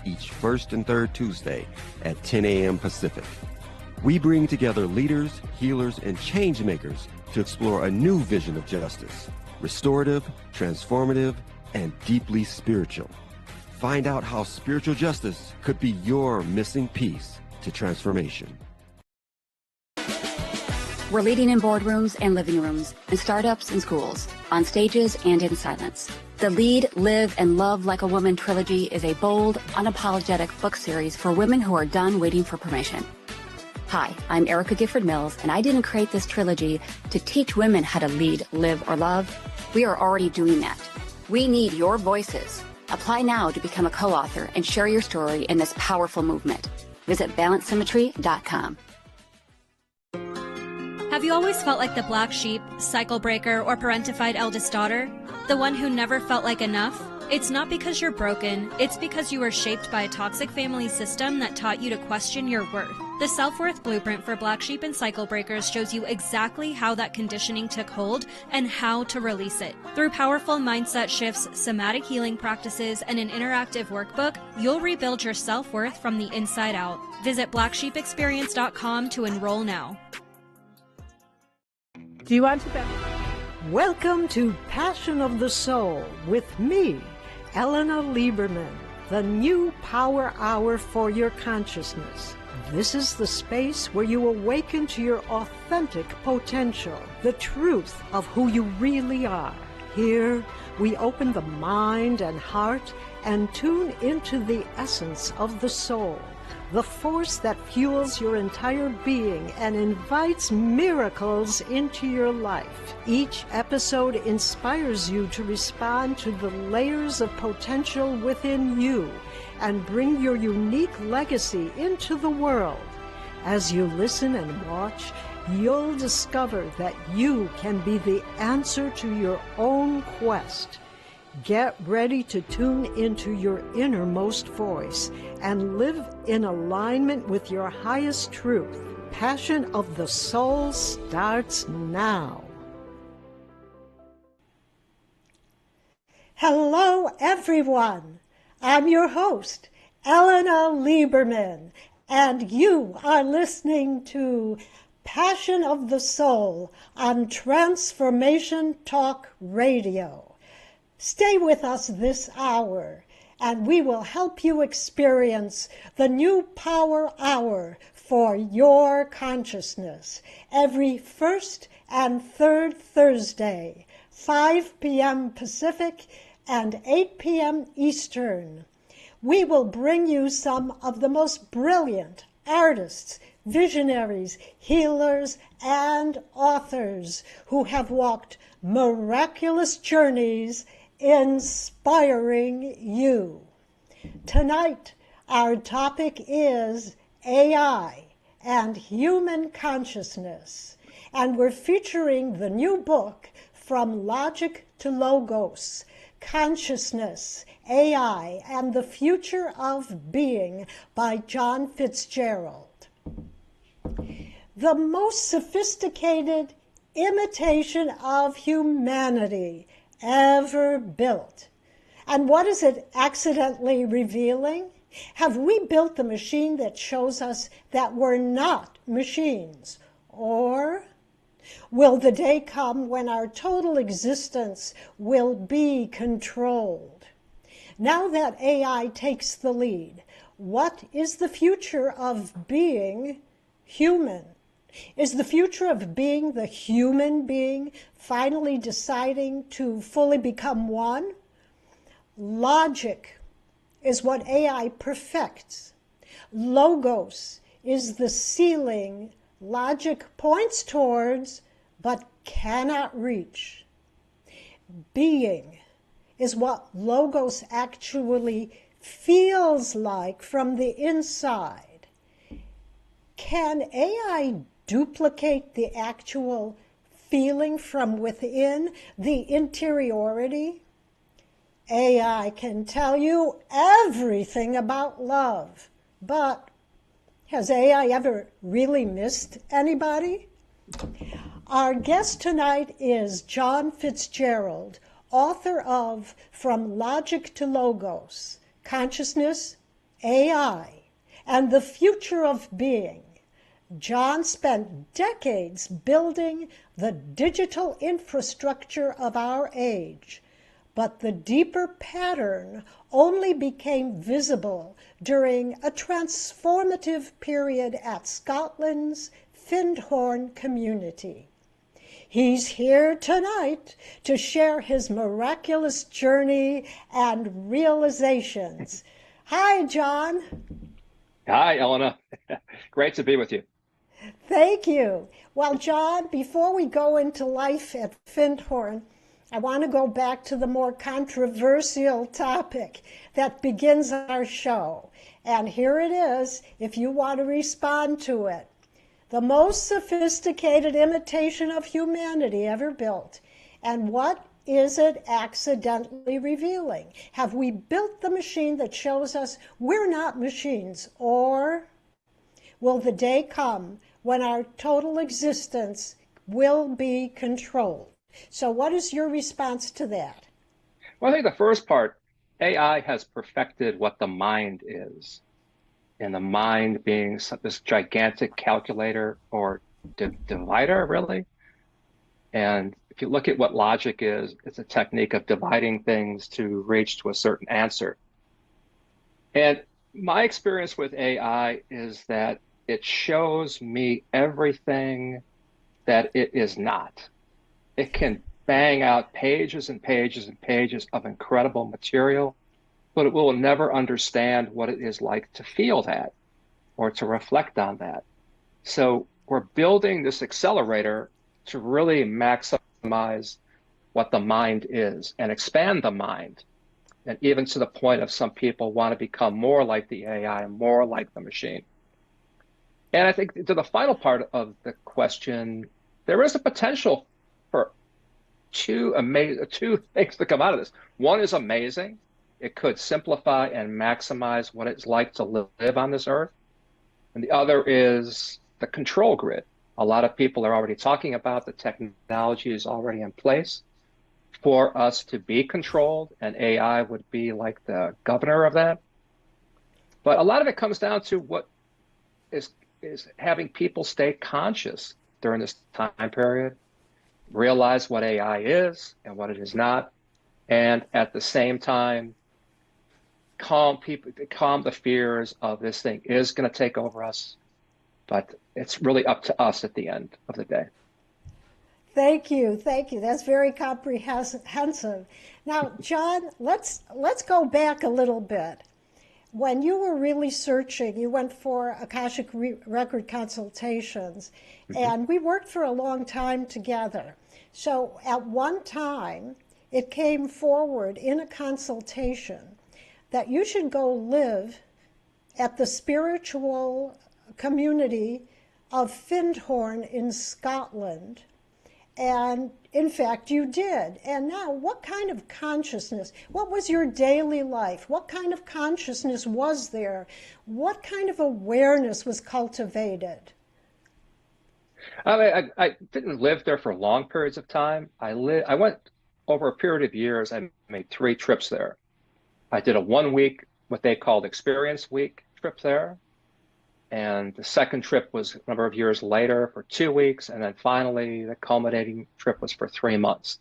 each first and third Tuesday at 10 a.m. Pacific. We bring together leaders, healers, and change makers to explore a new vision of justice, restorative, transformative, and deeply spiritual. Find out how spiritual justice could be your missing piece to transformation. We're leading in boardrooms and living rooms, in startups and schools, on stages and in silence. The Lead, Live, and Love Like a Woman trilogy is a bold, unapologetic book series for women who are done waiting for permission. Hi, I'm Erica Gifford Mills, and I didn't create this trilogy to teach women how to lead, live, or love. We are already doing that. We need your voices. Apply now to become a co-author and share your story in this powerful movement. Visit balancesymmetry.com. Have you always felt like the black sheep, cycle breaker, or parentified eldest daughter? The one who never felt like enough? It's not because you're broken, it's because you were shaped by a toxic family system that taught you to question your worth. The Self-Worth Blueprint for Black Sheep and Cycle Breakers shows you exactly how that conditioning took hold and how to release it. Through powerful mindset shifts, somatic healing practices, and an interactive workbook, you'll rebuild your self-worth from the inside out. Visit blacksheepexperience.com to enroll now. Do you want to bet? Welcome to Passion of the Soul with me, Elena Lieberman, the new power hour for your consciousness. This is the space where you awaken to your authentic potential, the truth of who you really are. Here, we open the mind and heart and tune into the essence of the soul, the force that fuels your entire being and invites miracles into your life. Each episode inspires you to respond to the layers of potential within you and bring your unique legacy into the world. As you listen and watch, you'll discover that you can be the answer to your own quest. Get ready to tune into your innermost voice and live in alignment with your highest truth. Passion of the Soul starts now. Hello, everyone. I'm your host, Elena Lieberman, and you are listening to Passion of the Soul on Transformation Talk Radio. Stay with us this hour, and we will help you experience the new Power Hour for your consciousness every first and third Thursday, 5 p.m. Pacific and 8 p.m. Eastern. We will bring you some of the most brilliant artists, visionaries, healers, and authors who have walked miraculous journeys inspiring you. Tonight, our topic is AI and human consciousness, and we're featuring the new book From Logic to Logos, Consciousness, AI, and the Future of Being by John Fitzgerald. The most sophisticated imitation of humanity ever built. And what is it accidentally revealing? Have we built the machine that shows us that we're not machines? Or will the day come when our total existence will be controlled? Now that AI takes the lead, what is the future of being human? Is the future of being the human being finally deciding to fully become one? Logic is what AI perfects. Logos is the ceiling logic points towards but cannot reach. Being is what Logos actually feels like from the inside. Can AI duplicate the actual feeling from within, the interiority? AI can tell you everything about love, but has AI ever really missed anybody? Our guest tonight is John Fitzgerald, author of From Logic to Logos, Consciousness, AI, and the future of being. John spent decades building the digital infrastructure of our age, but the deeper pattern only became visible during a transformative period at Scotland's Findhorn community. He's here tonight to share his miraculous journey and realizations. Hi, John. Hi, Elena. Great to be with you. Thank you. Well, John, before we go into life at Findhorn, I want to go back to the more controversial topic that begins our show. And here it is, if you want to respond to it. The most sophisticated imitation of humanity ever built. And what is it accidentally revealing? Have we built the machine that shows us we're not machines? Or will the day come when our total existence will be controlled? So what is your response to that? Well, I think the first part, AI has perfected what the mind is. And the mind being this gigantic calculator or divider, really. And if you look at what logic is, it's a technique of dividing things to reach to a certain answer. And my experience with AI is that it shows me everything that it is not. It can bang out pages and pages and pages of incredible material, but it will never understand what it is like to feel that or to reflect on that. So we're building this accelerator to really maximize what the mind is and expand the mind. And even to the point of some people want to become more like the AI, more like the machine. And I think to the final part of the question, there is a potential for two things to come out of this. One is amazing. It could simplify and maximize what it's like to live on this earth. And the other is the control grid. A lot of people are already talking about the technology is already in place for us to be controlled, and AI would be like the governor of that. But a lot of it comes down to what is having people stay conscious during this time period, realize what AI is and what it is not, and at the same time, calm the fears of this thing is going to take over us, but it's really up to us at the end of the day. Thank you. That's very comprehensive. Now, John, let's go back a little bit. When you were really searching, you went for Akashic Record consultations, and we worked for a long time together. So at one time, it came forward in a consultation that you should go live at the spiritual community of Findhorn in Scotland. And in fact, you did. And now, what kind of consciousness? What was your daily life? What kind of consciousness was there? What kind of awareness was cultivated? I didn't live there for long periods of time. I went over a period of years. I made 3 trips there. I did a 1-week, what they called experience week trip there. And the second trip was a number of years later for 2 weeks. And then finally, the culminating trip was for 3 months.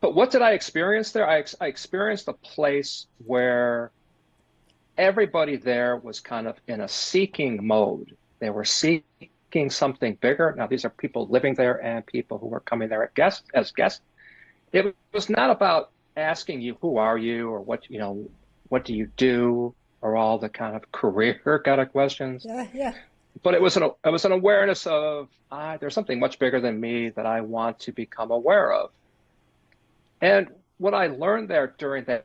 But what did I experience there? I experienced a place where everybody there was kind of in a seeking mode. They were seeking something bigger. Now, these are people living there and people who were coming there as guests. It was not about asking you, who are you, or what do you do, or all the kind of career kind of questions. Yeah. But it was an awareness of there's something much bigger than me that I want to become aware of. And what I learned there during that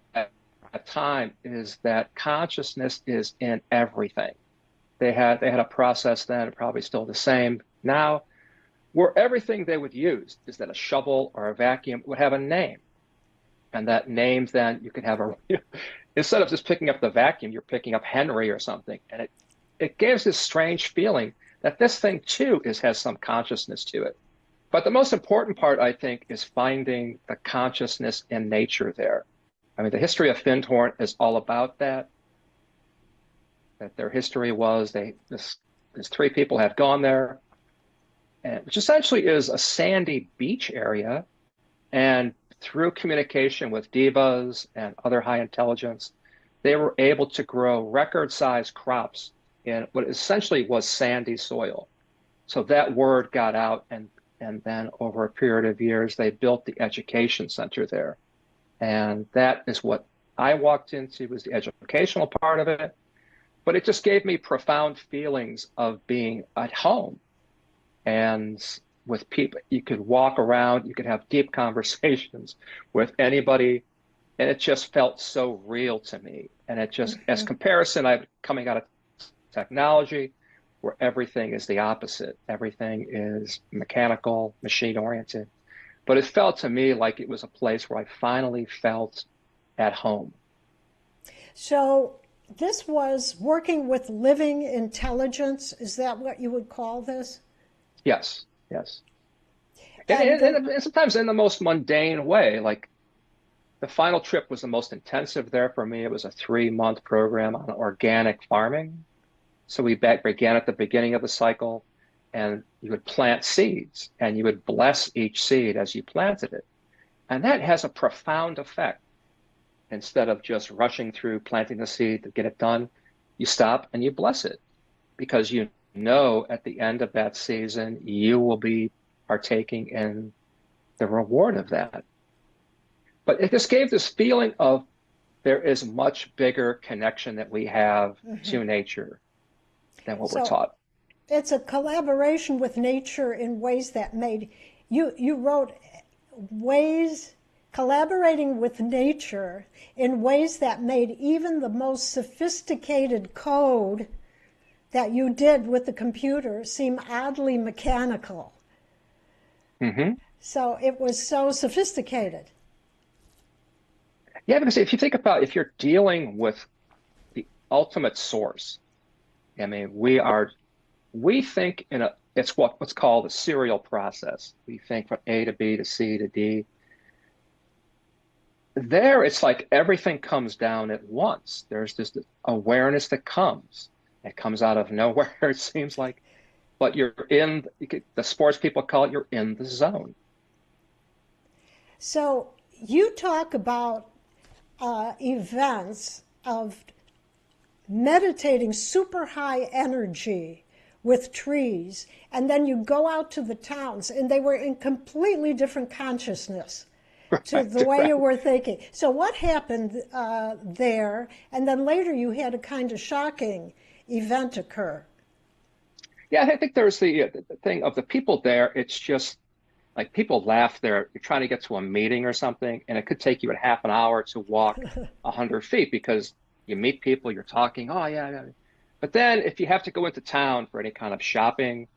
time is that consciousness is in everything. They had a process then, probably still the same now, where everything they would use, is that a shovel or a vacuum, would have a name. And that name, then you could have instead of just picking up the vacuum, you're picking up Henry or something. And it gives this strange feeling that this thing too has some consciousness to it. But the most important part, I think, is finding the consciousness in nature there. I mean, the history of Findhorn is all about that. that their history was these three people had gone there, and which essentially is a sandy beach area, and through communication with divas and other high intelligence, they were able to grow record-sized crops in what essentially was sandy soil. So that word got out, and then over a period of years, they built the education center there. And that is what I walked into, was the educational part of it. But it just gave me profound feelings of being at home. And with people, you could walk around, you could have deep conversations with anybody, and it just felt so real to me. And it just, as comparison, I'm coming out of technology, where everything is the opposite. Everything is mechanical, machine oriented. But it felt to me like it was a place where I finally felt at home. So this was working with living intelligence. Is that what you would call this? Yes, yes. And sometimes in the most mundane way. Like, the final trip was the most intensive there for me. It was a 3-month program on organic farming. So we began at the beginning of the cycle, and you would plant seeds, and you would bless each seed as you planted it. And that has a profound effect. Instead of just rushing through planting the seed to get it done, you stop and you bless it, because you know at the end of that season, you will be partaking in the reward of that. But it just gave this feeling of there is much bigger connection that we have to nature than what we're taught. It's a collaboration with nature in ways that made, you wrote ways, collaborating with nature in ways that made even the most sophisticated code that you did with the computer seem oddly mechanical. So it was so sophisticated. Yeah, because if you think about, if you're dealing with the ultimate source, I mean, we think it's what's called a serial process. We think from A to B to C to D. There, it's like everything comes down at once. There's this awareness that comes. It comes out of nowhere, it seems like. But you're in, the sports people call it, you're in the zone. So you talk about events of meditating super high energy with trees, and then you go out to the towns, and they were in completely different consciousness to the way you were thinking. So what happened there? And then later you had a kind of shocking event occur. Yeah, I think there's the thing of the people there. It's just like, people laugh there. You're trying to get to a meeting or something, and it could take you a half an hour to walk 100 feet, because you meet people, you're talking, oh, yeah. But then if you have to go into town for any kind of shopping,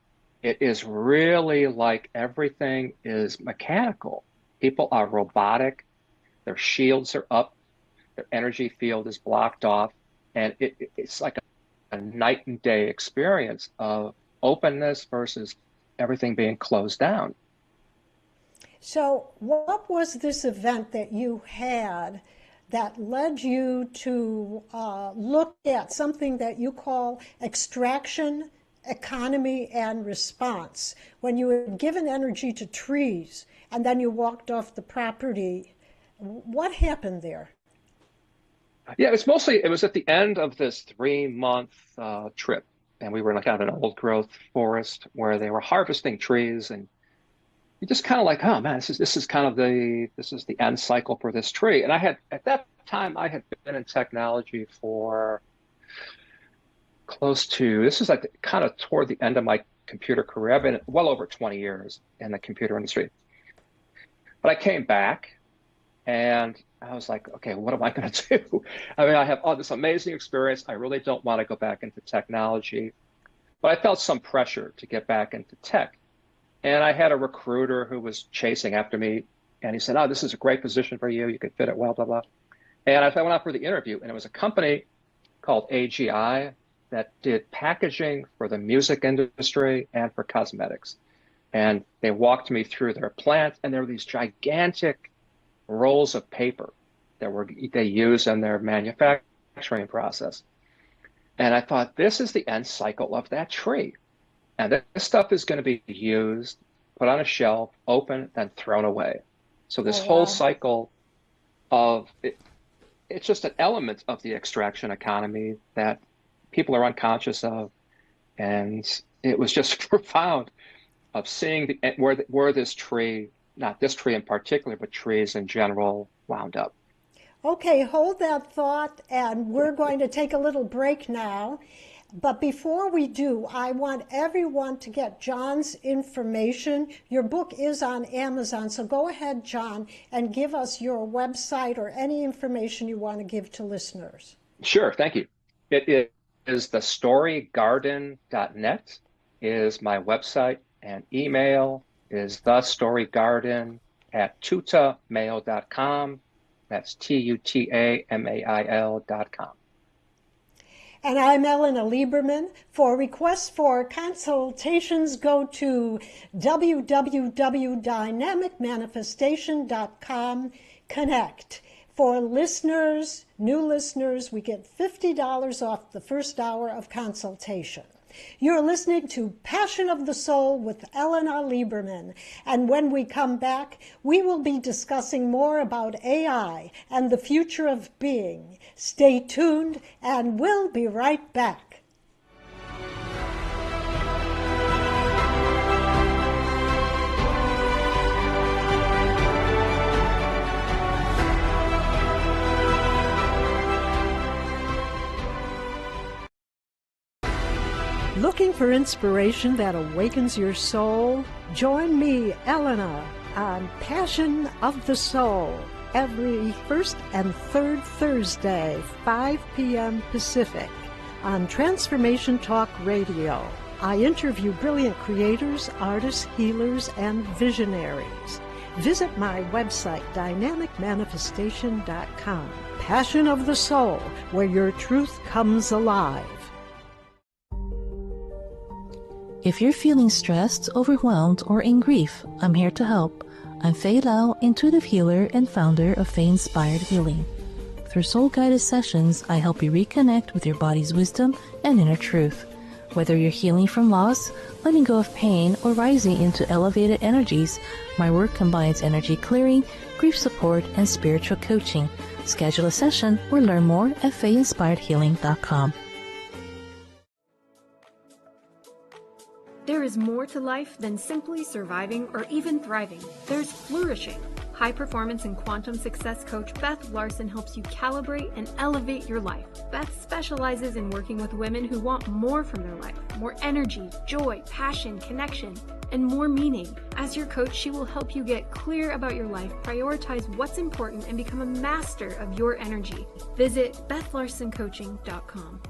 it is really like everything is mechanical. People are robotic. Their shields are up. Their energy field is blocked off. And it's like a night and day experience of openness versus everything being closed down. So what was this event that you had that led you to look at something that you call extraction, economy, and response? When you had given energy to trees and then you walked off the property, what happened there? Yeah, it was at the end of this 3-month trip. And we were in kind of an old growth forest where they were harvesting trees, and you just kind of like, oh man, this is kind of this is the end cycle for this tree. And at that time I had been in technology for this is like kind of toward the end of my computer career. I've been well over 20 years in the computer industry. But I came back and I was like, okay, what am I going to do? I mean, I have all this amazing experience. I really don't want to go back into technology, but I felt some pressure to get back into tech. And I had a recruiter who was chasing after me, and he said, oh, this is a great position for you. You could fit it well, blah, blah. And I went out for the interview, and it was a company called AGI that did packaging for the music industry and for cosmetics. And they walked me through their plant, and there were these gigantic rolls of paper that they use in their manufacturing process. And I thought, this is the end cycle of that tree. And this stuff is going to be used, put on a shelf, open, then thrown away. So this Oh, whole wow. cycle of it, it's just an element of the extraction economy that people are unconscious of. And it was just profound of seeing where this tree, not this tree in particular, but trees in general, wound up. Okay, hold that thought, and we're going to take a little break now. But before we do, I want everyone to get John's information. Your book is on Amazon, so go ahead, John, and give us your website or any information you want to give to listeners. Sure, thank you. It is thestorygarden.net is my website, and email is thestorygarden@tutamail.com. That's TUTAMAIL.com. And I'm Elena Lieberman. For requests for consultations, go to www.dynamicmanifestation.com. Connect. For listeners, new listeners, we get $50 off the first hour of consultation. You're listening to Passion of the Soul with Elena Lieberman. And when we come back, we will be discussing more about AI and the future of being. Stay tuned, and we'll be right back. Looking for inspiration that awakens your soul? Join me, Elena, on Passion of the Soul every first and third Thursday, 5 p.m. Pacific, on Transformation Talk Radio. I interview brilliant creators, artists, healers, and visionaries. Visit my website, dynamicmanifestation.com. Passion of the Soul, where your truth comes alive. If you're feeling stressed, overwhelmed, or in grief, I'm here to help. I'm Faye Lau, intuitive healer and founder of Faye Inspired Healing. Through soul-guided sessions, I help you reconnect with your body's wisdom and inner truth. Whether you're healing from loss, letting go of pain, or rising into elevated energies, my work combines energy clearing, grief support, and spiritual coaching. Schedule a session or learn more at FayeInspiredHealing.com. There is more to life than simply surviving or even thriving. There's flourishing. High-performance and quantum success coach Beth Larson helps you calibrate and elevate your life. Beth specializes in working with women who want more from their life, more energy, joy, passion, connection, and more meaning. As your coach, she will help you get clear about your life, prioritize what's important, and become a master of your energy. Visit BethLarsonCoaching.com.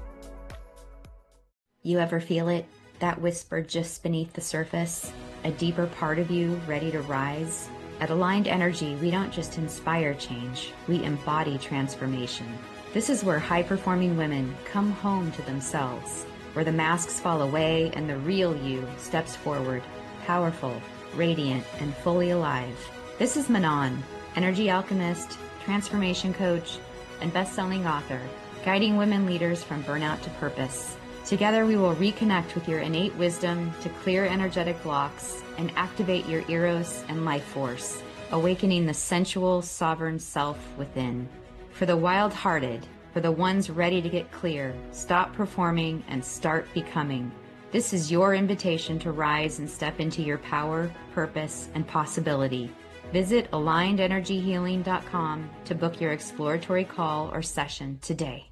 You ever feel it? That whisper just beneath the surface? A deeper part of you ready to rise? At Aligned Energy, we don't just inspire change, we embody transformation. This is where high-performing women come home to themselves, where the masks fall away and the real you steps forward, powerful, radiant, and fully alive. This is Manon, energy alchemist, transformation coach, and best-selling author, guiding women leaders from burnout to purpose. Together we will reconnect with your innate wisdom to clear energetic blocks and activate your eros and life force, awakening the sensual, sovereign self within. For the wild-hearted, for the ones ready to get clear, stop performing and start becoming. This is your invitation to rise and step into your power, purpose, and possibility. Visit AlignedEnergyHealing.com to book your exploratory call or session today.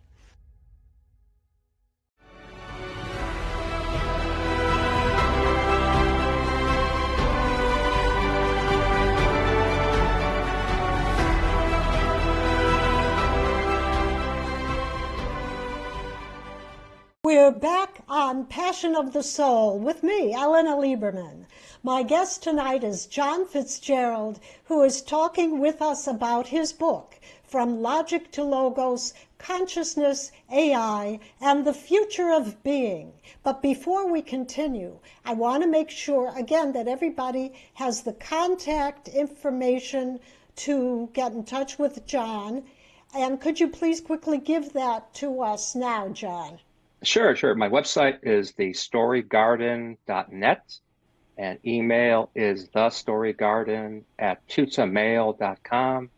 We're back on Passion of the Soul with me, Elena Lieberman. My guest tonight is John Fitzgerald, who is talking with us about his book, From Logic to Logos, Consciousness, AI, and the Future of Being. But before we continue, I want to make sure, again, that everybody has the contact information to get in touch with John. And could you please quickly give that to us now, John? Sure, sure. My website is thestorygarden.net, and email is thestorygarden@tutamail.com,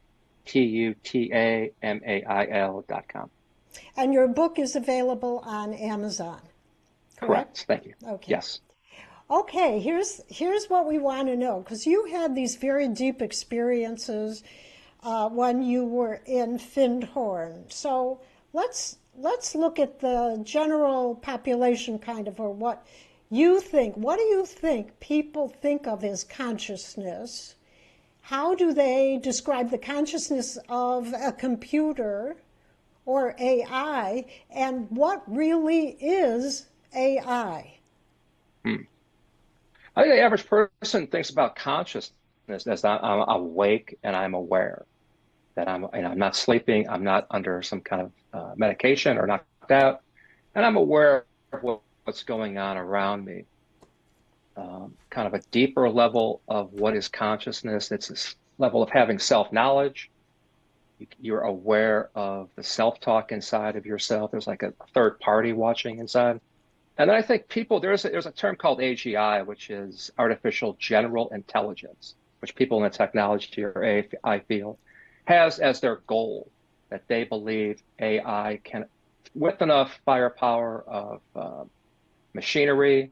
TUTAMAIL.com. And your book is available on Amazon, correct? Thank you. Okay. Yes. Okay, here's what we want to know, because you had these very deep experiences when you were in Findhorn. So let's look at the general population kind of, or what you think. What do you think people think of as consciousness? How do they describe the consciousness of a computer or AI? And what really is AI? I think the average person thinks about consciousness as I'm awake and I'm aware that I'm not sleeping, I'm not under some kind of medication or knocked out, and I'm aware of what's going on around me. Kind of a deeper level of what is consciousness. It's this level of having self-knowledge. You're aware of the self-talk inside of yourself. There's like a third party watching inside. And then I think people, there's a term called AGI, which is artificial general intelligence, which people in the technology or AI field has as their goal, that they believe AI can, with enough firepower of machinery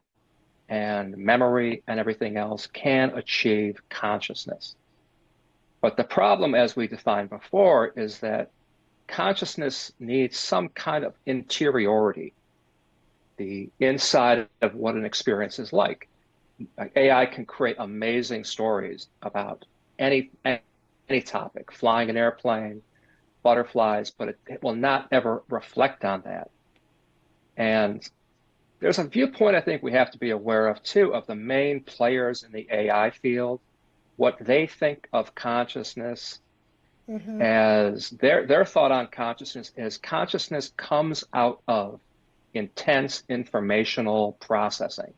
and memory and everything else, can achieve consciousness. But the problem, as we defined before, is that consciousness needs some kind of interiority, the inside of what an experience is like. AI can create amazing stories about any topic, flying an airplane, butterflies, but it will not ever reflect on that. And there's a viewpoint I think we have to be aware of too, of the main players in the AI field, what they think of consciousness. As their thought on consciousness is consciousness comes out of intense informational processing.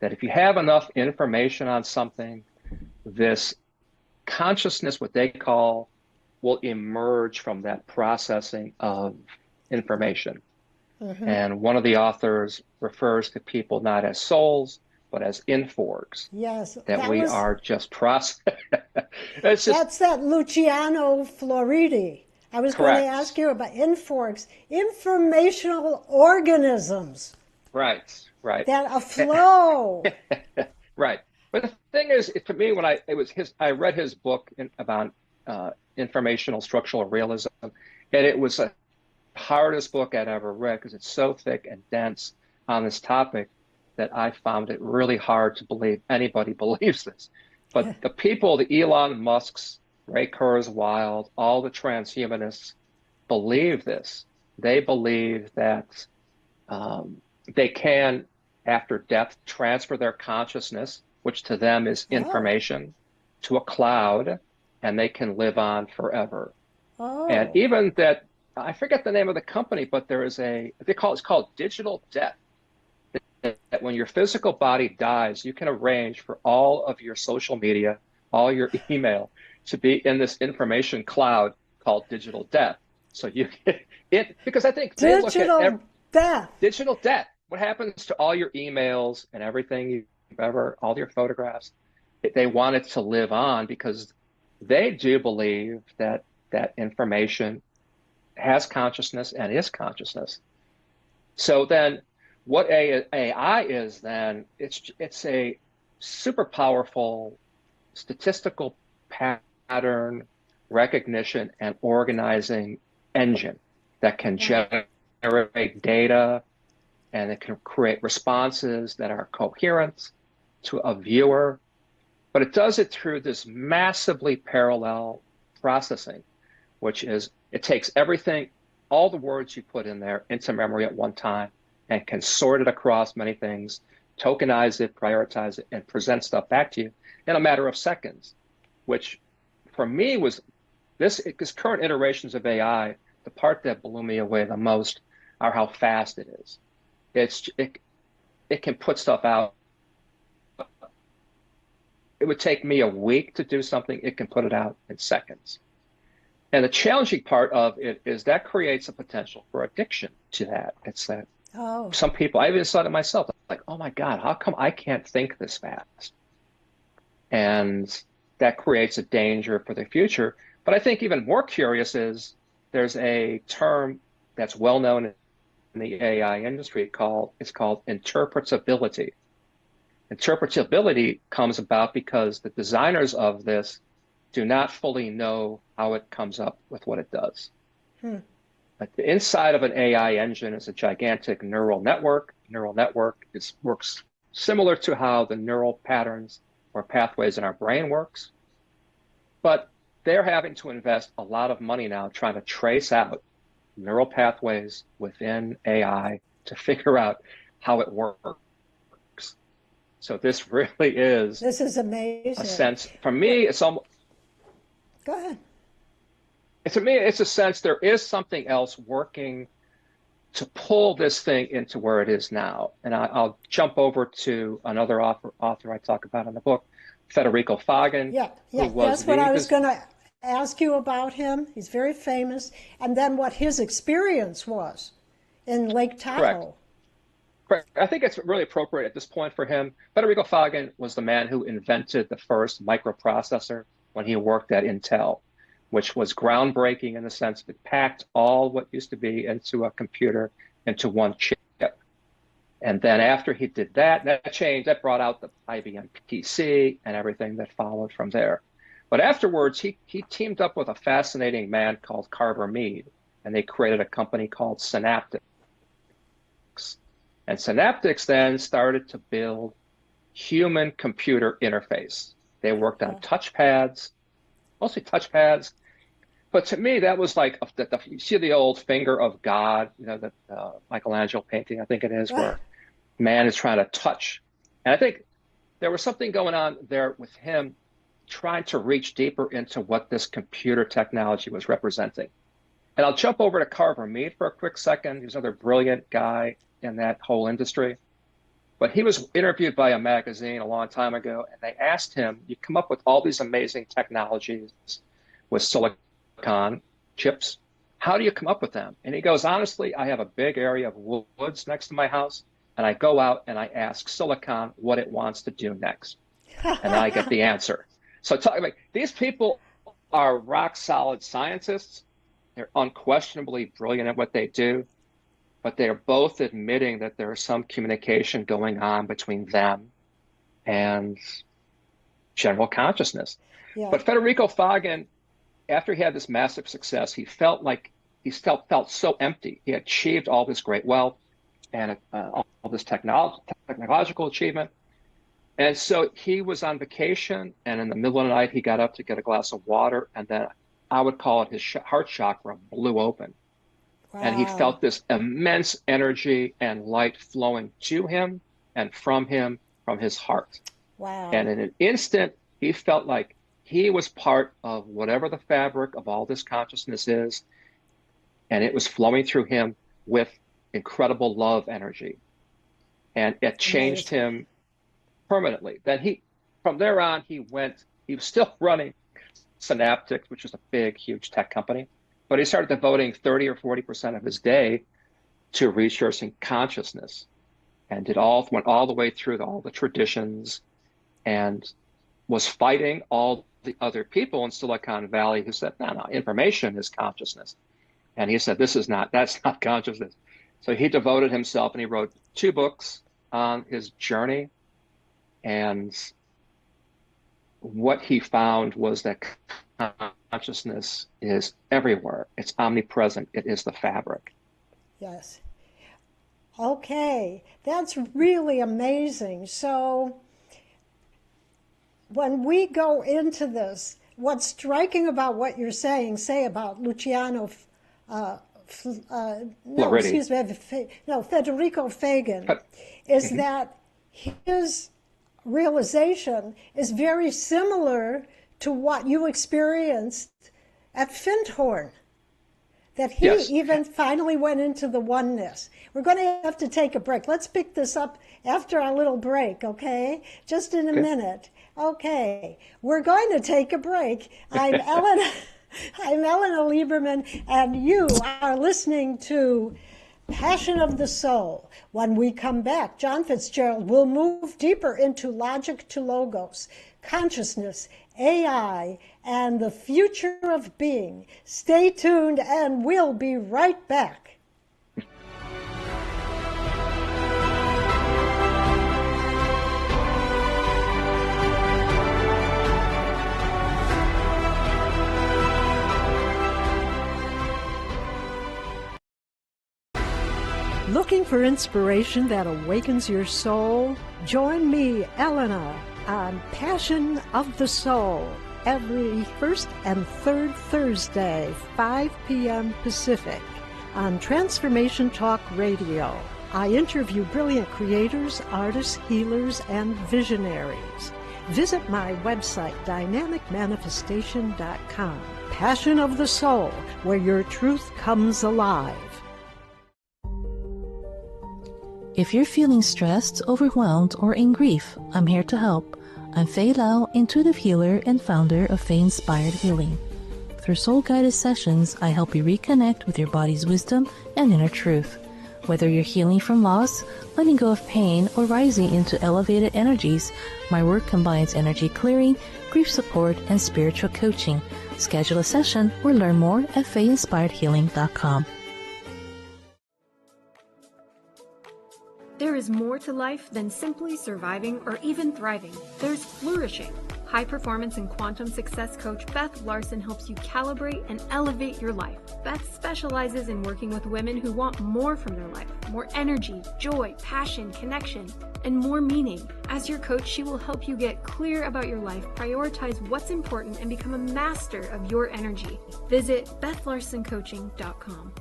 That if you have enough information on something, this consciousness, what they call, will emerge from that processing of information. And one of the authors refers to people not as souls, but as inforgs. Yes. That we are just processing. That's that Luciano Floridi. I was going to ask you about inforgs, informational organisms. Right. That aflow. Right. But the thing is, to me, when I read his book about informational structural realism, and it was the hardest book I'd ever read because it's so thick and dense on this topic that I found it really hard to believe anybody believes this. But the people, the Elon Musks, Ray Kurzweil, all the transhumanists believe this. They believe that they can, after death, transfer their consciousness, which to them is information, to a cloud, and they can live on forever. And even that, I forget the name of the company, but there is it's called digital death. That when your physical body dies, you can arrange for all of your social media, all your email to be in this information cloud called digital death. So you get it, because I think they look at digital death. What happens to all your emails and everything you've ever, all your photographs? They want it to live on because they do believe that that information has consciousness and is consciousness. So then what AI is then, it's a super powerful statistical pattern recognition and organizing engine that can generate data, and it can create responses that are coherent to a viewer. But it does it through this massively parallel processing, which is it takes everything, all the words you put in there into memory at one time, and can sort it across many things, tokenize it, prioritize it, and present stuff back to you in a matter of seconds, which for me was because current iterations of AI, the part that blew me away the most are how fast it is. It can put stuff out. It would take me a week to do something. It can put it out in seconds. And the challenging part of it is that creates a potential for addiction to that. It's that Oh, Some people, I even saw it myself, like, oh my God, how come I can't think this fast? And that creates a danger for the future. But I think even more curious is there's a term that's well known in the AI industry it's called interpretability. Interpretability comes about because the designers of this do not fully know how it comes up with what it does. But the inside of an AI engine is a gigantic neural network. Neural network works similar to how the neural patterns or pathways in our brain works. But they're having to invest a lot of money now trying to trace out neural pathways within AI to figure out how it works. So this really is this is amazing. a sense, for me, it's almost, Go ahead. to me, it's a sense there is something else working to pull this thing into where it is now. And I'll jump over to another author I talk about in the book, Federico Fagan. Yeah, that's what I was going to ask you about him. He's very famous. And then what his experience was in Lake Tahoe. Correct. I think it's really appropriate at this point for him. Federico Fagan was the man who invented the first microprocessor when he worked at Intel, which was groundbreaking in the sense that it packed all what used to be into a computer into one chip. And then after he did that, that brought out the IBM PC and everything that followed from there. But afterwards, he teamed up with a fascinating man called Carver Mead, and they created a company called Synaptics. And Synaptics then started to build human-computer interface. They worked on touchpads, mostly touchpads. But to me, that was like, you see the old finger of God, that Michelangelo painting, I think it is, where man is trying to touch. And I think there was something going on there with him trying to reach deeper into what this computer technology was representing. And I'll jump over to Carver Mead for a quick second. He's another brilliant guy in that whole industry. But he was interviewed by a magazine a long time ago, and they asked him, you come up with all these amazing technologies with silicon chips. How do you come up with them? And he goes, honestly, I have a big area of woods next to my house, and I go out and I ask silicon what it wants to do next. And I get the answer. So these people are rock solid scientists. They're unquestionably brilliant at what they do, but they're both admitting that there is some communication going on between them and general consciousness. Yeah. But Federico Fagan, after he had this massive success, he felt so empty. He had achieved all this great wealth and all this technological achievement. And so he was on vacation, and in the middle of the night, he got up to get a glass of water, and then I would call it his heart chakra blew open. Wow. And he felt this immense energy and light flowing to him and from his heart. Wow. And in an instant, he felt like he was part of whatever the fabric of all this consciousness is, and it was flowing through him with incredible love energy. And it changed him permanently. Then from there on, he was still running Synaptics, which is a big, huge tech company, but he started devoting 30 or 40% of his day to researching consciousness, and went all the way through all the traditions, and was fighting all the other people in Silicon Valley who said, no, information is consciousness. And he said, that's not consciousness. So he devoted himself, and he wrote 2 books on his journey. And what he found was that consciousness is everywhere. It's omnipresent. It is the fabric. Yes. Okay, that's really amazing. So when we go into this, what's striking about what you're saying, say about Luciano, Federico Fagan, is that his realization is very similar to what you experienced at Findhorn, that he even finally went into the oneness. We're going to have to take a break. Let's pick this up after our little break, okay? Just in a minute. Okay, we're going to take a break. I'm Elena Lieberman, and you are listening to Passion of the Soul. When we come back, John Fitzgerald will move deeper into logic to logos, consciousness, AI, and the future of being. Stay tuned and we'll be right back. Looking for inspiration that awakens your soul? Join me, Elena, on Passion of the Soul every first and third Thursday, 5 p.m. Pacific, on Transformation Talk Radio. I interview brilliant creators, artists, healers, and visionaries. Visit my website, dynamicmanifestation.com. Passion of the Soul, where your truth comes alive. If you're feeling stressed, overwhelmed, or in grief, I'm here to help. I'm Faye Lau, intuitive healer and founder of Faye Inspired Healing. Through soul-guided sessions, I help you reconnect with your body's wisdom and inner truth. Whether you're healing from loss, letting go of pain, or rising into elevated energies, my work combines energy clearing, grief support, and spiritual coaching. Schedule a session or learn more at FayeInspiredHealing.com. There is more to life than simply surviving or even thriving. There's flourishing. High performance and quantum success coach Beth Larson helps you calibrate and elevate your life. Beth specializes in working with women who want more from their life, more energy, joy, passion, connection, and more meaning. As your coach, she will help you get clear about your life, prioritize what's important, and become a master of your energy. Visit BethLarsonCoaching.com.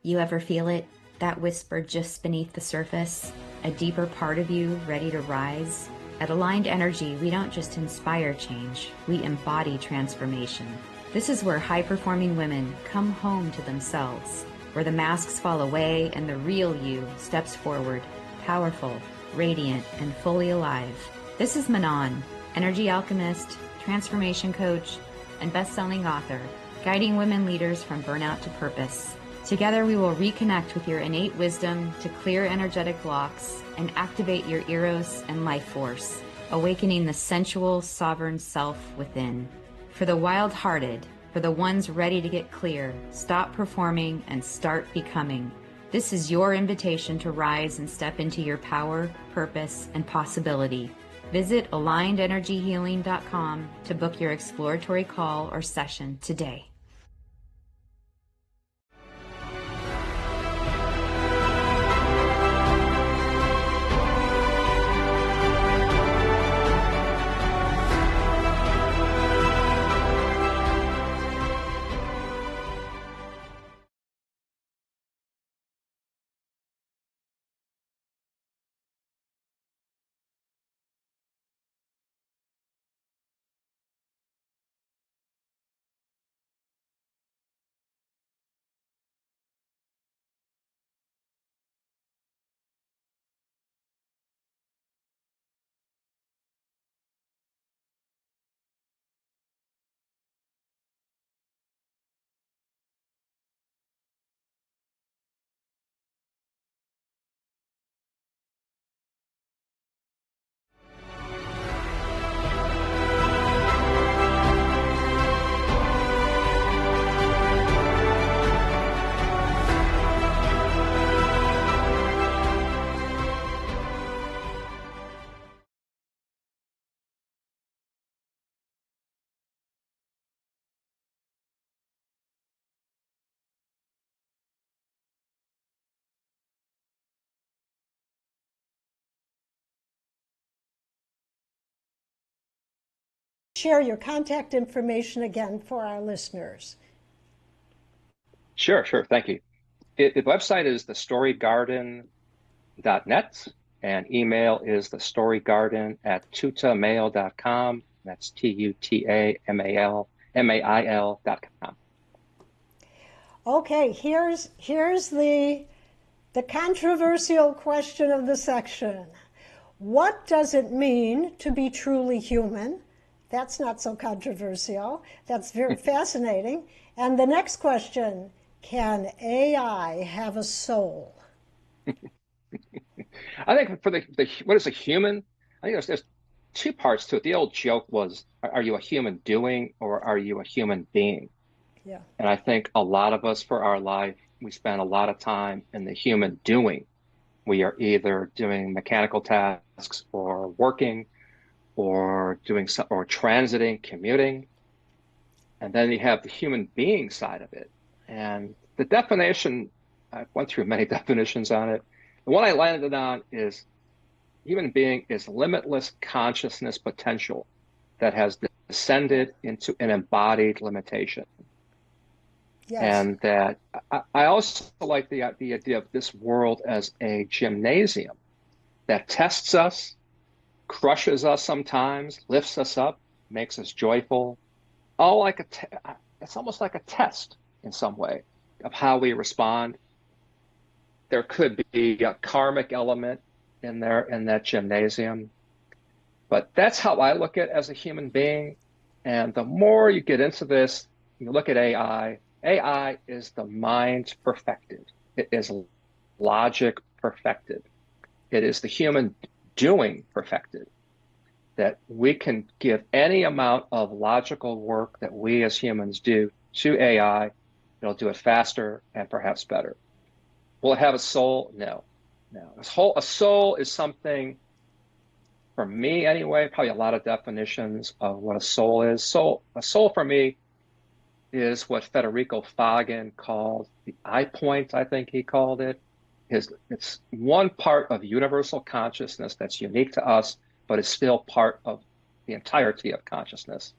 You ever feel it? That whisper just beneath the surface? A deeper part of you ready to rise? At Aligned Energy, we don't just inspire change, we embody transformation. This is where high-performing women come home to themselves, where the masks fall away and the real you steps forward, powerful, radiant, and fully alive. This is Manon, energy alchemist, transformation coach, and best-selling author, guiding women leaders from burnout to purpose. Together we will reconnect with your innate wisdom to clear energetic blocks and activate your eros and life force, awakening the sensual, sovereign self within. For the wild-hearted, for the ones ready to get clear, stop performing and start becoming. This is your invitation to rise and step into your power, purpose, and possibility. Visit AlignedEnergyHealing.com to book your exploratory call or session today. Share your contact information again for our listeners. Sure. Thank you. The website is thestorygarden.net, and email is thestorygarden@tutamail.com. That's TUTAMAIL.com. Okay, here's the controversial question of the section. What does it mean to be truly human? That's not so controversial. That's very fascinating. And the next question, Can AI have a soul? I think for what is a human, I think there's two parts to it. The old joke was, are you a human doing or are you a human being? Yeah. And I think a lot of us for our life, we spend a lot of time in the human doing. We are either doing mechanical tasks or working or doing some, or transiting, commuting. And then you have the human being side of it. And the definition, I went through many definitions on it. The one I landed on is human being is limitless consciousness potential that has descended into an embodied limitation. Yes. And that I also like the idea of this world as a gymnasium that tests us, crushes us sometimes, lifts us up, makes us joyful. All like it's almost like a test in some way of how we respond. There could be a karmic element in there in that gymnasium, but that's how I look at it as a human being. And the more you get into this, you look at AI. AI is the mind perfected. It is logic perfected. It is the human doing perfected. That we can give any amount of logical work that we as humans do to AI. It'll do it faster and perhaps better. Will it have a soul? No. A soul is something, for me anyway, probably a lot of definitions of what a soul is. A soul for me is what Federico Fagen called the I point, I think he called it. It's one part of universal consciousness that's unique to us, but is still part of the entirety of consciousness.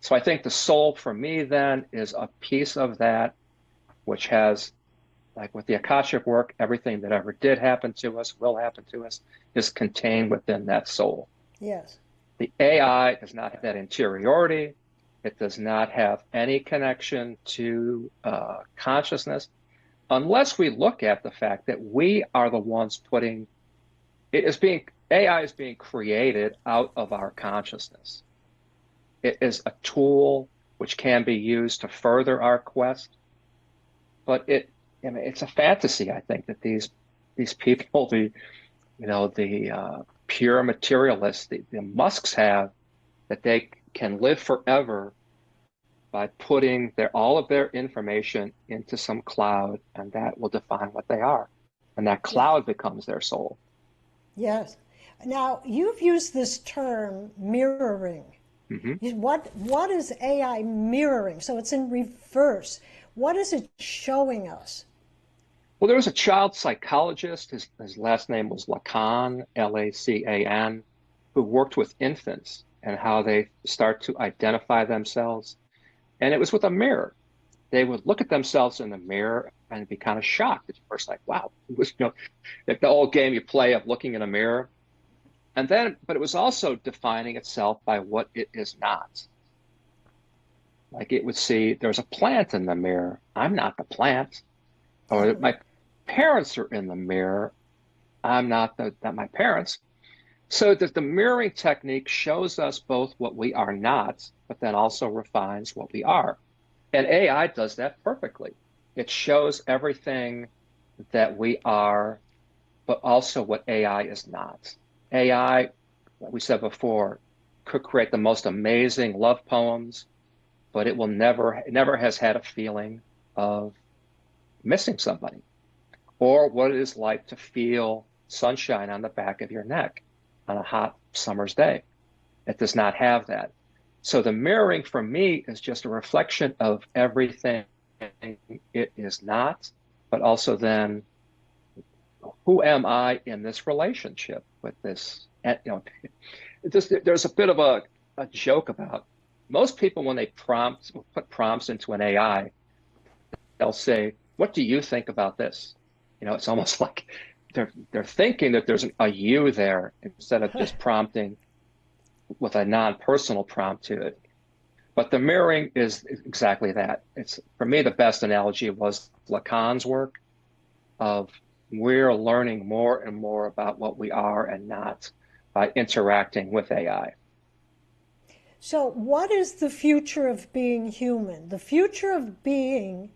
So I think the soul for me then is a piece of that which has, like with the Akashic work, everything that ever did happen to us, will happen to us, is contained within that soul. Yes. The AI does not have that interiority. It does not have any connection to consciousness, unless we look at the fact that we are the ones AI is being created out of our consciousness. It is a tool which can be used to further our quest, but it's a fantasy. I think that these people, the pure materialists, the Musks have, that they can live forever by putting all of their information into some cloud, and that will define what they are, and that cloud becomes their soul. Yes. Now, you've used this term mirroring. Mm-hmm. What is AI mirroring? So it's in reverse. What is it showing us? Well, there was a child psychologist, his last name was Lacan, Lacan, who worked with infants and how they start to identify themselves. And it was with a mirror. They would look at themselves in the mirror and be kind of shocked at first, like, wow, it was, like the old game you play of looking in a mirror. And then, but it was also defining itself by what it is not. Like it would see there's a plant in the mirror. I'm not the plant. Or my parents are in the mirror. I'm not my parents. So that the mirroring technique shows us both what we are not, but then also refines what we are. And AI does that perfectly. It shows everything that we are, but also what AI is not. AI, like we said before, could create the most amazing love poems, but it never has had a feeling of missing somebody, or what it is like to feel sunshine on the back of your neck on a hot summer's day. It does not have that. So the mirroring for me is just a reflection of everything it is not, but also then who am I in this relationship with this? And, there's a bit of a joke about most people when they put prompts into an AI, they'll say, "What do you think about this?" It's almost like they're thinking that there's a you there instead of just prompting with a non-personal prompt to it. But the mirroring is exactly that. It's, for me, the best analogy was Lacan's work of we're learning more and more about what we are and not by interacting with AI. So what is the future of being human? The future of being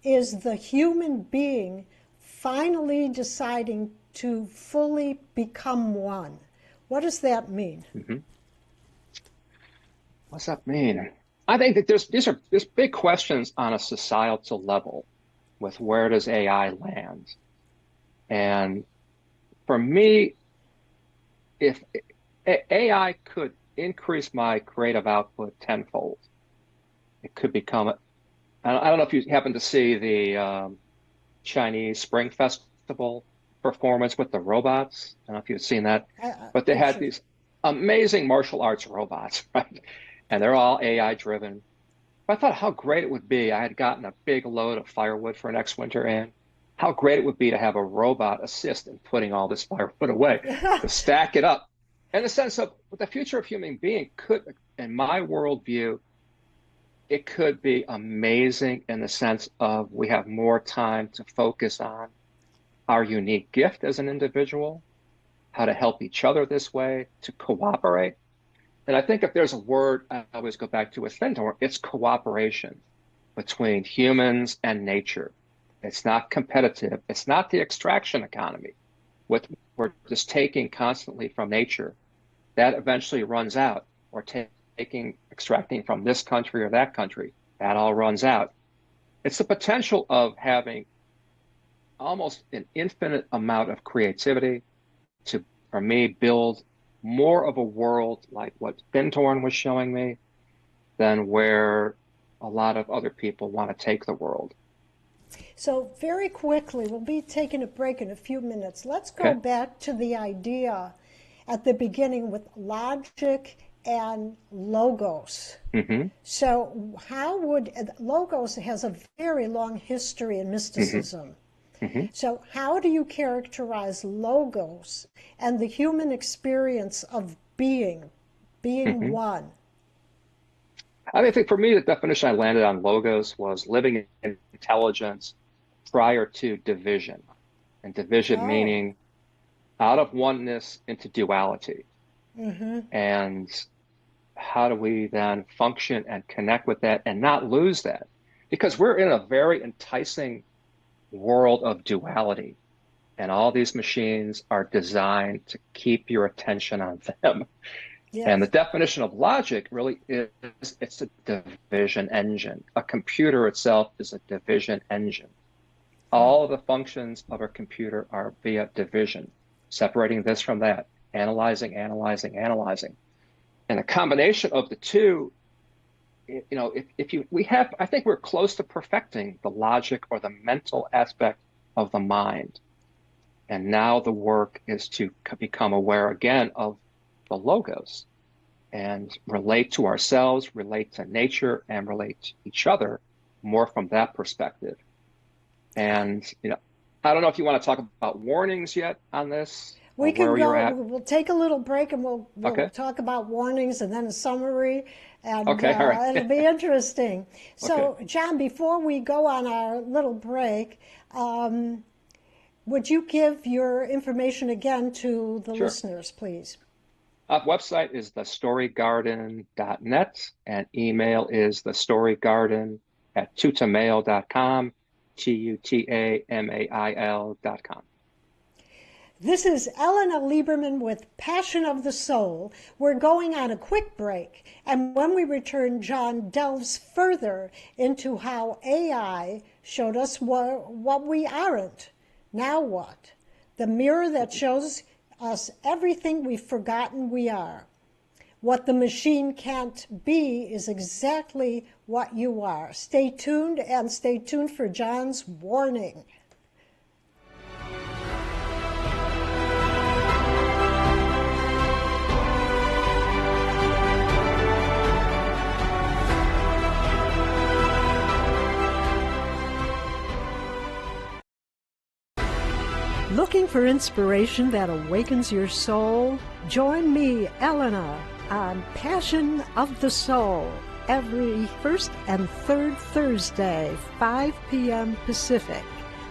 is the human being finally deciding to fully become one. What does that mean? Mm-hmm. What's that mean? I think that there's big questions on a societal level with where does AI land? And for me, if AI could increase my creative output tenfold, it could become, I don't know if you happen to see the Chinese Spring Festival performance with the robots. I don't know if you've seen that, but they had these amazing martial arts robots, right? And they're all AI driven. But I thought how great it would be. I had gotten a big load of firewood for next winter in. How great it would be to have a robot assist in putting all this firewood away, to stack it up. In the sense of what the future of human being could, in my worldview, it could be amazing in the sense of we have more time to focus on our unique gift as an individual, how to help each other this way, to cooperate. And I think if there's a word I always go back to with Findhorn, it's cooperation between humans and nature. It's not competitive. It's not the extraction economy. What we're just taking constantly from nature, that eventually runs out. Or extracting from this country or that country, that all runs out. It's the potential of having almost an infinite amount of creativity to, for me, build more of a world like what Findhorn was showing me than where a lot of other people want to take the world. So very quickly, we'll be taking a break in a few minutes. Let's go back to the idea at the beginning with logic and logos. Mm-hmm. So how would, logos has a very long history in mysticism. Mm-hmm. So how do you characterize logos and the human experience of being Mm-hmm. one? I think for me, the definition I landed on logos was living in intelligence prior to division. And division meaning out of oneness into duality. Mm-hmm. And how do we then function and connect with that and not lose that? Because we're in a very enticing world of duality. And all these machines are designed to keep your attention on them. Yes. And the definition of logic really is, it's a division engine. A computer itself is a division engine. All of the functions of a computer are via division, separating this from that, analyzing. And a combination of the two, I think we're close to perfecting the logic or the mental aspect of the mind. And now the work is to become aware again of the logos and relate to ourselves, relate to nature, and relate to each other more from that perspective. And, I don't know if you want to talk about warnings yet on this. We can go, we'll take a little break and we'll talk about warnings and then a summary. And all right. It'll be interesting. So, John, before we go on our little break, would you give your information again to the listeners, please? Website is thestorygarden.net and email is thestorygarden@tutamail.com, tutamail.com. This is Elena Lieberman with Passion of the Soul. We're going on a quick break, and when we return, John delves further into how AI showed us what we aren't. Now what? The mirror that shows us everything we've forgotten we are. What the machine can't be is exactly what you are. Stay tuned, and stay tuned for John's warning. Looking for inspiration that awakens your soul? Join me, Elena, on Passion of the Soul every first and third Thursday, 5 p.m. Pacific,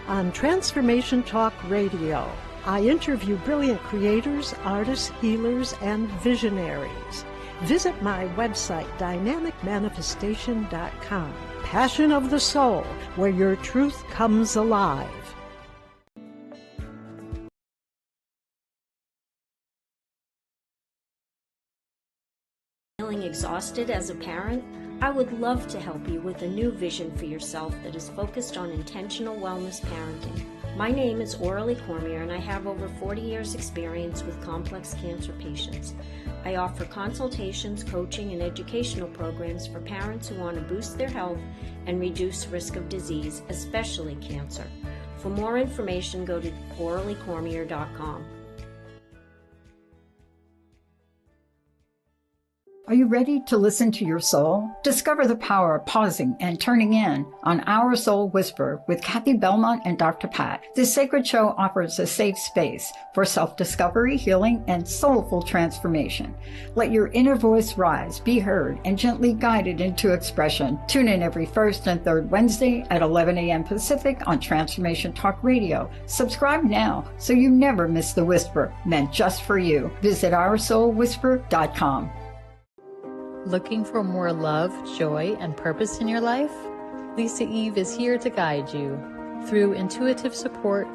on Transformation Talk Radio. I interview brilliant creators, artists, healers, and visionaries. Visit my website, dynamicmanifestation.com. Passion of the Soul, where your truth comes alive. Feeling exhausted as a parent? I would love to help you with a new vision for yourself that is focused on intentional wellness parenting. My name is Aurelie Cormier, and I have over 40 years experience with complex cancer patients. I offer consultations, coaching, and educational programs for parents who want to boost their health and reduce risk of disease, especially cancer. For more information, go to aureliecormier.com. Are you ready to listen to your soul? Discover the power of pausing and turning in on Our Soul Whisper with Kathy Belmont and Dr. Pat. This sacred show offers a safe space for self-discovery, healing, and soulful transformation. Let your inner voice rise, be heard, and gently guided into expression. Tune in every first and third Wednesday at 11 a.m. Pacific on Transformation Talk Radio. Subscribe now so you never miss the whisper meant just for you. Visit OurSoulWhisper.com. Looking for more love, joy, and purpose in your life? Lisa Eve is here to guide you. Through intuitive support,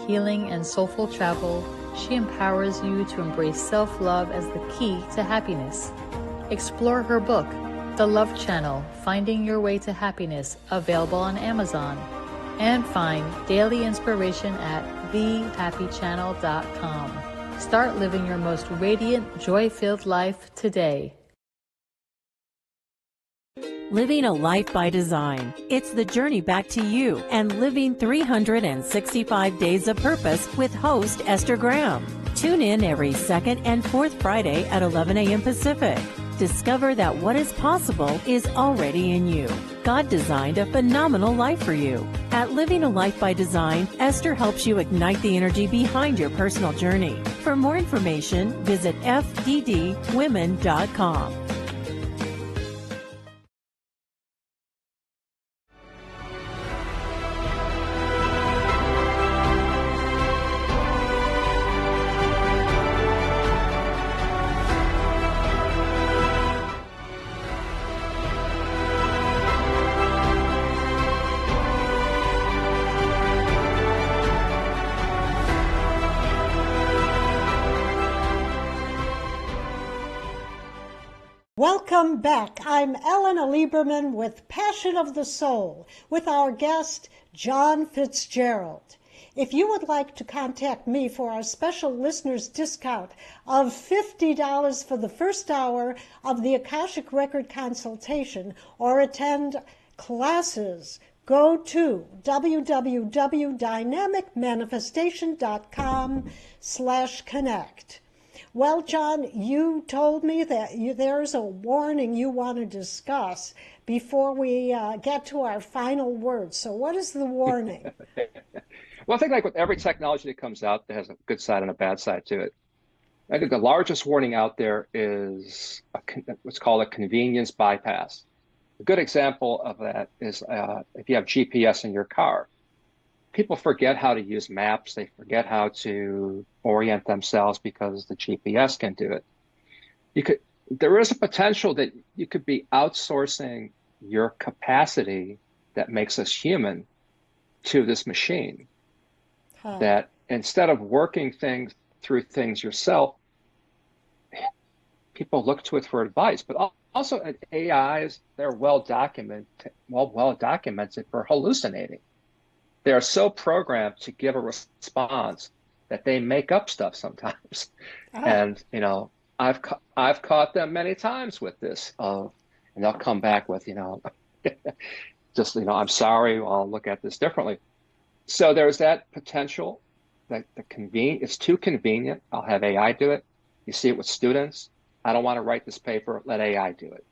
healing, and soulful travel, she empowers you to embrace self-love as the key to happiness. Explore her book, The Love Channel, Finding Your Way to Happiness, available on Amazon. And find daily inspiration at thehappychannel.com. Start living your most radiant, joy-filled life today. Living a Life by Design. It's the journey back to you and living 365 days of purpose with host Esther Graham. Tune in every second and fourth Friday at 11 a.m. Pacific. Discover that what is possible is already in you. God designed a phenomenal life for you. At Living a Life by Design, Esther helps you ignite the energy behind your personal journey. For more information, visit fddwomen.com. Welcome back. I'm Elena Lieberman with Passion of the Soul with our guest, John Fitzgerald. If you would like to contact me for our special listeners discount of $50 for the first hour of the Akashic Record consultation or attend classes, go to www.dynamicmanifestation.com/connect. Well, John, you told me that there's a warning you want to discuss before we get to our final words. So what is the warning? Well, I think like with every technology that comes out, that has a good side and a bad side to it. I think the largest warning out there is what's called a convenience bypass. A good example of that is if you have GPS in your car. People forget how to use maps. They forget how to orient themselves because the GPS can do it. There is a potential that you could be outsourcing your capacity that makes us human to this machine. That instead of working through things yourself, people look to it for advice. But also AIs, they're well documented for hallucinating. They are so programmed to give a response that they make up stuff sometimes. And, I've caught them many times with this, and they'll come back with, I'm sorry, I'll look at this differently. So there's that potential that it's too convenient. I'll have AI do it. You see it with students. I don't want to write this paper, let AI do it.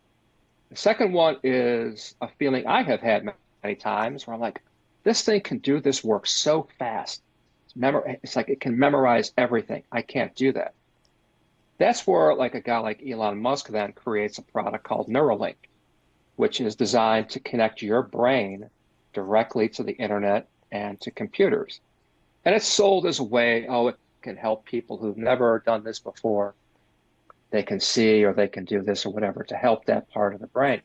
The second one is a feeling I have had many times where I'm like, this thing can do this work so fast. It's like it can memorize everything. I can't do that. That's where like a guy like Elon Musk then creates a product called Neuralink, which is designed to connect your brain directly to the internet and to computers. And it's sold as a way, it can help people who've never done this before. They can see or they can do this or whatever to help that part of the brain.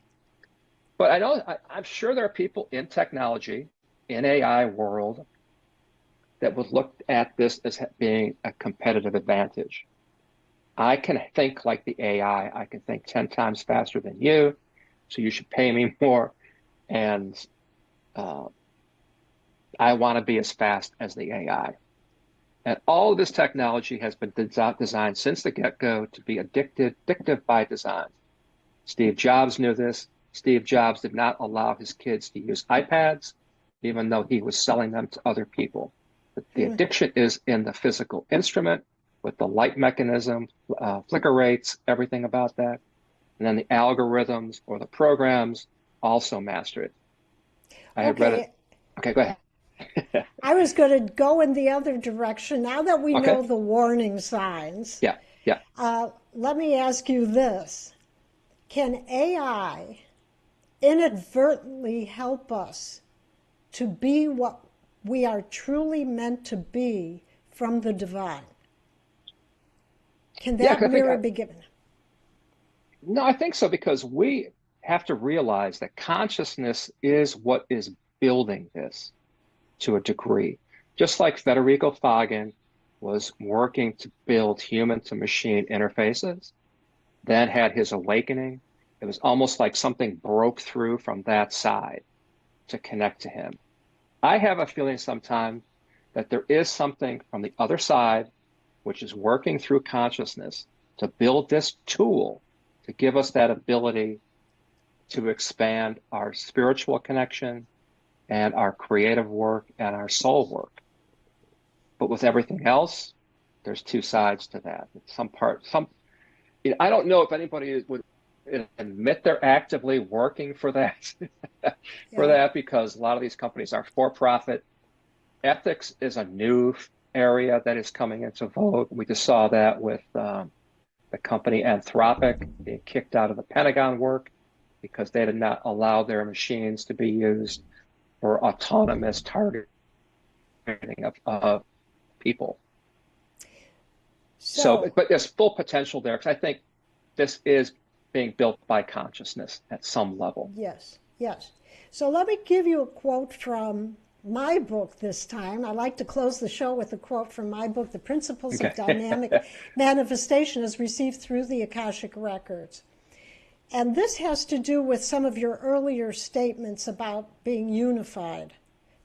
But I'm sure there are people in technology, in AI world, that would look at this as being a competitive advantage. I can think like the AI. I can think 10 times faster than you, so you should pay me more. And I want to be as fast as the AI. And all of this technology has been designed since the get-go to be addictive by design. Steve Jobs knew this. Steve Jobs did not allow his kids to use iPads, even though he was selling them to other people. The addiction is in the physical instrument with the light mechanism, flicker rates, everything about that. And then the algorithms or the programs also master it. I had read it. Okay, go ahead. I was going to go in the other direction. Now that we know the warning signs, let me ask you this. Can AI inadvertently help us to be what we are truly meant to be from the divine? Can that mirror be given? No, I think so, because we have to realize that consciousness is what is building this to a degree. Just like Federico Fagan was working to build human to machine interfaces, then had his awakening. It was almost like something broke through from that side to connect to him. I have a feeling sometimes that there is something from the other side which is working through consciousness to build this tool to give us that ability to expand our spiritual connection and our creative work and our soul work. But with everything else, there's two sides to that. I don't know if anybody would admit they're actively working for that, because a lot of these companies are for profit. Ethics is a new area that is coming into vogue. We just saw that with the company Anthropic being kicked out of the Pentagon work because they did not allow their machines to be used for autonomous targeting of people. But there's full potential there, because I think this is being built by consciousness at some level. Yes. So let me give you a quote from my book this time. I like to close the show with a quote from my book, The Principles of Dynamic Manifestation as Received Through the Akashic Records. And this has to do with some of your earlier statements about being unified,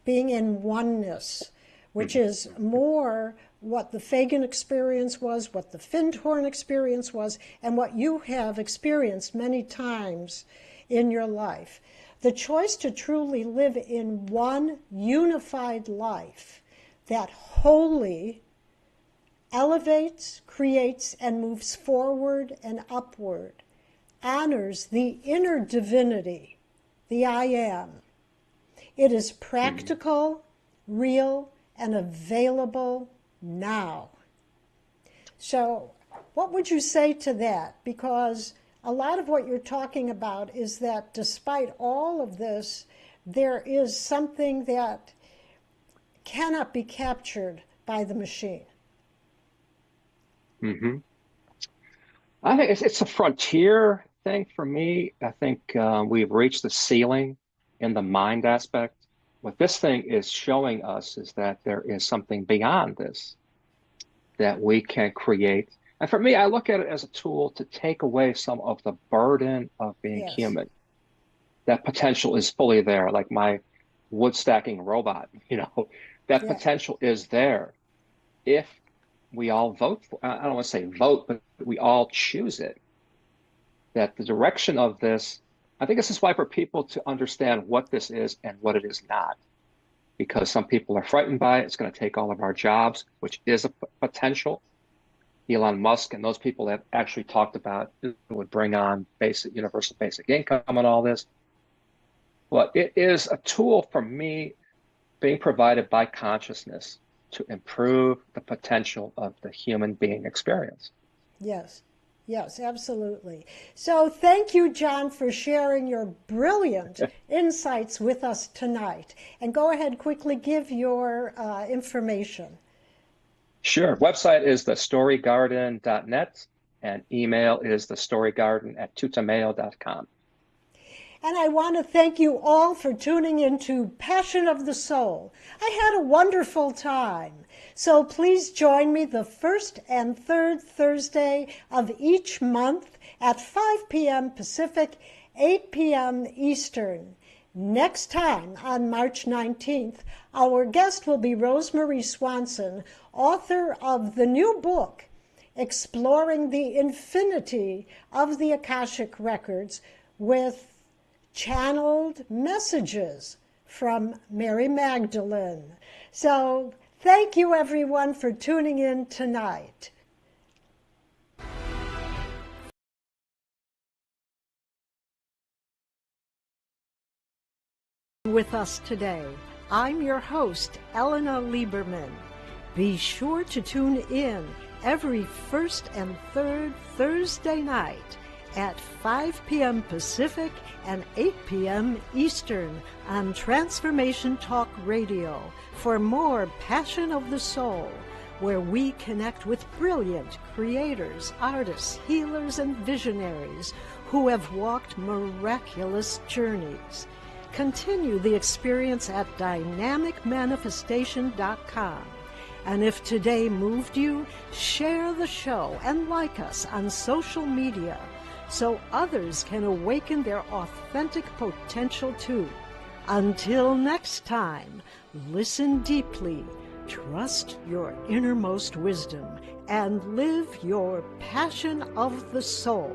being in oneness, which is more what the Fagan experience was, what the Findhorn experience was, and what you have experienced many times in your life. The choice to truly live in one unified life that wholly elevates, creates, and moves forward and upward, honors the inner divinity, the I am. It is practical, real, and available now. So what would you say to that? Because a lot of what you're talking about is that despite all of this, there is something that cannot be captured by the machine. I think it's a frontier thing for me. I think we've reached the ceiling in the mind aspect. What this thing is showing us is that there is something beyond this that we can create. And for me, I look at it as a tool to take away some of the burden of being human. That potential is fully there, like my wood stacking robot, that potential is there. If we all vote for, I don't want to say vote, but we all choose it, that the direction of this, I think this is why for people to understand what this is and what it is not, because some people are frightened by it. It's going to take all of our jobs, which is a potential. Elon Musk and those people have actually talked about it would bring on universal basic income and all this. But it is a tool for me being provided by consciousness to improve the potential of the human being experience. Yes, absolutely. So thank you, John, for sharing your brilliant insights with us tonight. And go ahead, quickly give your information. Sure. Website is thestorygarden.net and email is thestorygarden@tutamayo.com. And I want to thank you all for tuning into Passion of the Soul. I had a wonderful time. So please join me the first and third Thursday of each month at 5 p.m. Pacific, 8 p.m. Eastern. Next time, on March 19th, our guest will be Rosemary Swanson, author of the new book, Exploring the Infinity of the Akashic Records, with channeled messages from Mary Magdalene. So thank you, everyone, for tuning in tonight. With us today, I'm your host, Elena Lieberman. Be sure to tune in every first and third Thursday night at 5 p.m. Pacific and 8 p.m. Eastern on Transformation Talk Radio for more Passion of the Soul, where we connect with brilliant creators, artists, healers, and visionaries who have walked miraculous journeys. Continue the experience at dynamicmanifestation.com. And if today moved you, share the show and like us on social media so others can awaken their authentic potential too. Until next time, listen deeply, trust your innermost wisdom, and live your passion of the soul.